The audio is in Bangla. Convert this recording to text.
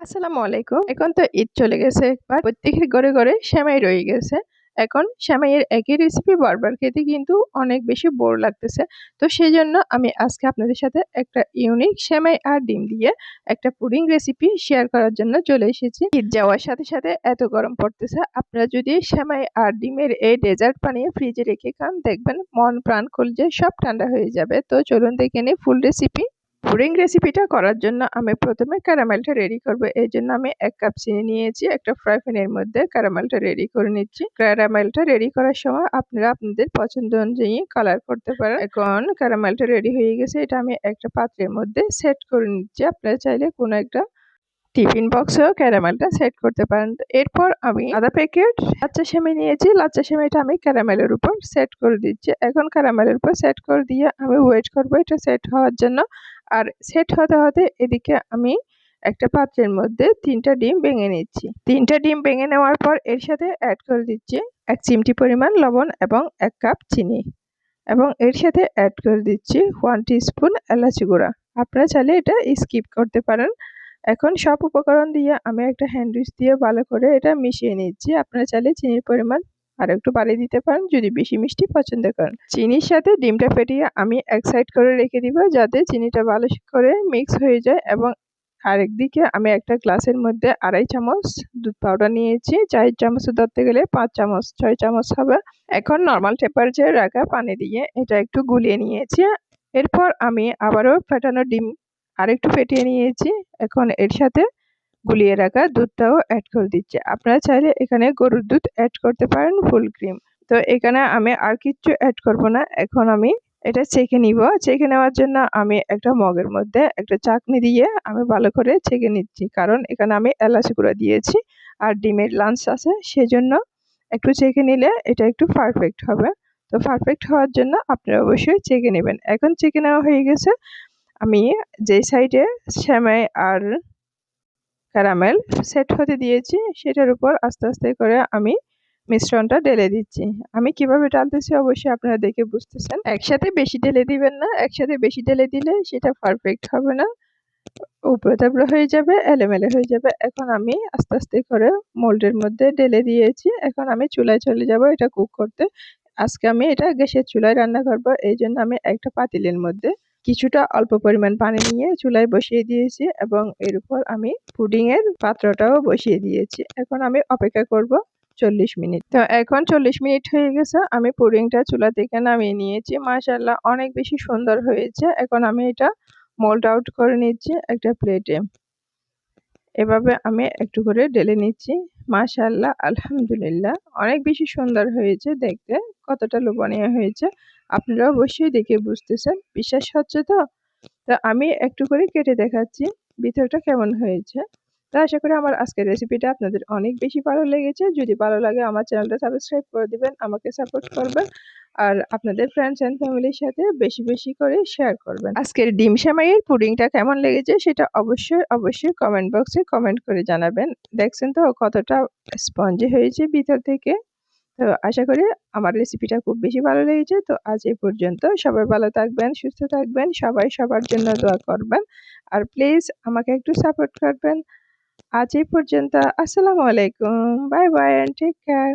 আসসালামু আলাইকুম। এখন তো ঈদ চলে গেছে। বাট প্রত্যেকের ঘরে, ঘরে সেমাই রয়ে গেছে। এখন সেমাইয়ের একই রেসিপি বারবার খেতে কিন্তু অনেক বেশি বোর লাগতেছে। তো সেজন্য আমি আজকে আপনাদের সাথে একটা ইউনিক সেমাই আর ডিম দিয়ে একটা পুডিং রেসিপি শেয়ার করার জন্য চলে এসেছি। ঈদ যাওয়ার সাথে, সাথে এত গরম পড়তেছে। আপনারা যদি সেমাই আর ডিমের এই ডেজার্ট বানিয়ে ফ্রিজে রেখে খান, দেখবেন মন প্রাণ কলিজা সব ঠান্ডা হয়ে যাবে। তো চলুন দেখে নিই ফুল রেসিপি। পুডিং রেসিপিটা করার জন্য আমি প্রথমে ক্যারামেলটা রেডি করব। এই জন্য আমি 1 কাপ চিনি নিয়েছি। একটা ফ্রাই প্যানের মধ্যে ক্যারামেলটা রেডি করে নিচ্ছি। ক্যারামেলটা রেডি করার সময় আপনারা আপনাদের পছন্দ অনুযায়ী কালার করতে পারেন। এখন ক্যারামেলটা রেডি হয়ে গেছে। এটা আমি একটা পাত্রের মধ্যে সেট করে নিচ্ছি। আপনারা চাইলে কোনো একটা টিফিন বক্সেও ক্যারামেলটা সেট করতে পারেন। এরপর আমি আধা প্যাকেট লাচ্চা সেমাই নিয়েছি। লাচ্চা সেমাইটা আমি ক্যারামেলের উপর সেট করে দিচ্ছি। এখন ক্যারামেলের উপর সেট করে দিয়ে আমি ওয়েট করব এটা সেট হওয়ার জন্য। আর সেট হতে হতে এদিকে আমি একটা পাত্রের মধ্যে 3টা ডিম ভেঙে নিচ্ছি। 3টা ডিম ভেঙে নেওয়ার পর এর সাথে অ্যাড করে দিচ্ছি 1 চিমটি পরিমাণ লবণ এবং 1 কাপ চিনি এবং এর সাথে অ্যাড করে দিচ্ছি 1 টিস্পুন এলাচি গুঁড়া। আপনারা চাইলে এটা স্কিপ করতে পারেন। এখন সব উপকরণ দিয়ে আমি একটা হ্যান্ড উইচ দিয়ে ভালো করে এটা মিশিয়ে নিচ্ছি। আপনারা চাইলে চিনির পরিমাণ আর একটু বাড়িয়ে দিতে পারেন যদি বেশি মিষ্টি পছন্দ করেন। চিনির সাথে ডিমটা ফেটিয়ে আমি এক সাইড করে রেখে দিব যাতে চিনিটা ভালো করে মিক্স হয়ে যায়। এবং আরেকদিকে আমি একটা গ্লাসের মধ্যে 2.5 চামচ দুধ পাউডার নিয়েছি। 4 চামচ ধরতে গেলে 5 চামচ 6 চামচ হবে। এখন নর্মাল টেম্পারেচারে রাখা পানি দিয়ে এটা একটু গুলিয়ে নিয়েছি। এরপর আমি আবারও ফেটানো ডিম আরেকটু ফেটিয়ে নিয়েছি। এখন এর সাথে গুলিয়ে রাখা দুধটাও অ্যাড করে দিচ্ছি। আপনারা চাইলে এখানে গরুর দুধ অ্যাড করতে পারেন, ফুল ক্রিম। তো এখানে আমি আর কিচ্ছু অ্যাড করব না। এখন আমি এটা ছেঁকে নিব। ছেঁকে নেওয়ার জন্য আমি একটা মগের মধ্যে একটা চাকনি দিয়ে আমি ভালো করে ছেঁকে নিচ্ছি, কারণ এখানে আমি এলাচ গুঁড়া দিয়েছি আর ডিমের লাঞ্চ আছে, সেজন্য একটু ছেঁকে নিলে এটা একটু পারফেক্ট হবে। তো পারফেক্ট হওয়ার জন্য আপনারা অবশ্যই ছেঁকে নেবেন। এখন ছেঁকে নেওয়া হয়ে গেছে। আমি যে সাইডে সেমাই আর ক্যারামেল সেট হতে দিয়েছি সেটার উপর আস্তে আস্তে করে আমি মিশ্রণটা ঢেলে দিচ্ছি। আমি কিভাবে ঢালতেছি অবশ্যই আপনারা দেখে বুঝতেছেন। একসাথে বেশি ঢেলে দিবেন না। একসাথে বেশি ঢেলে দিলে সেটা পারফেক্ট হবে না, উপরে তাপড়ে হয়ে যাবে, এলোমেলো হয়ে যাবে। এখন আমি আস্তে আস্তে করে মোল্ডের মধ্যে ঢেলে দিয়েছি। এখন আমি চুলায় চলে যাব এটা কুক করতে। আজকে আমি এটা গ্যাসের চুলায় রান্না করব। এই জন্য আমি একটা পাতিলের মধ্যে কিছুটা অল্প পরিমাণ পানি নিয়ে চুলায় বসিয়ে দিয়েছি এবং এর উপর আমি পুডিং এর পাত্রটাও বসিয়ে দিয়েছি। এখন আমি অপেক্ষা করব 40 মিনিট। তো এখন 40 মিনিট হয়ে গেছে। আমি পুডিংটা চুলা থেকে নামিয়ে নিয়েছি। মাশাআল্লাহ অনেক বেশি সুন্দর হয়েছে। এখন আমি এটা মোল্ড আউট করে নিচ্ছি একটা প্লেটে। এভাবে আমি একটু করে ঢেলে নিচ্ছি। মাশাআল্লাহ আলহামদুলিল্লাহ অনেক বেশি সুন্দর হয়েছে দেখতে। কতটা লোভনীয় হয়েছে আপনারা অবশ্যই দেখে বুঝতেছেন। বিশ্বাস হচ্ছে তো? তো আমি একটু করে কেটে দেখাচ্ছি ভিতরটা কেমন হয়েছে। তো আশা করি আমার আজকের রেসিপিটা আপনাদের অনেক বেশি ভালো লেগেছে। যদি ভালো লাগে আমার চ্যানেলটা সাবস্ক্রাইব করে দিবেন, আমাকে সাপোর্ট করবেন আর আপনাদের ফ্রেন্ডস এন্ড ফ্যামিলির সাথে বেশি বেশি করে শেয়ার করবেন। আজকের ডিম সেমাইয়ের পুডিংটা কেমন লেগেছে সেটা অবশ্যই কমেন্ট বক্সে কমেন্ট করে জানাবেন। দেখছেন তো কতটা স্পঞ্জি হয়েছে ভিতর থেকে। তো আশা করি আমার রেসিপিটা খুব বেশি ভালো লেগেছে। তো আজ এই পর্যন্ত। সবাই ভালো থাকবেন, সুস্থ থাকবেন, সবাই সবার জন্য দোয়া করবেন আর প্লিজ আমাকে একটু সাপোর্ট করবেন। আজ এই পর্যন্ত। আসসালামু আলাইকুম। Bye bye and take care.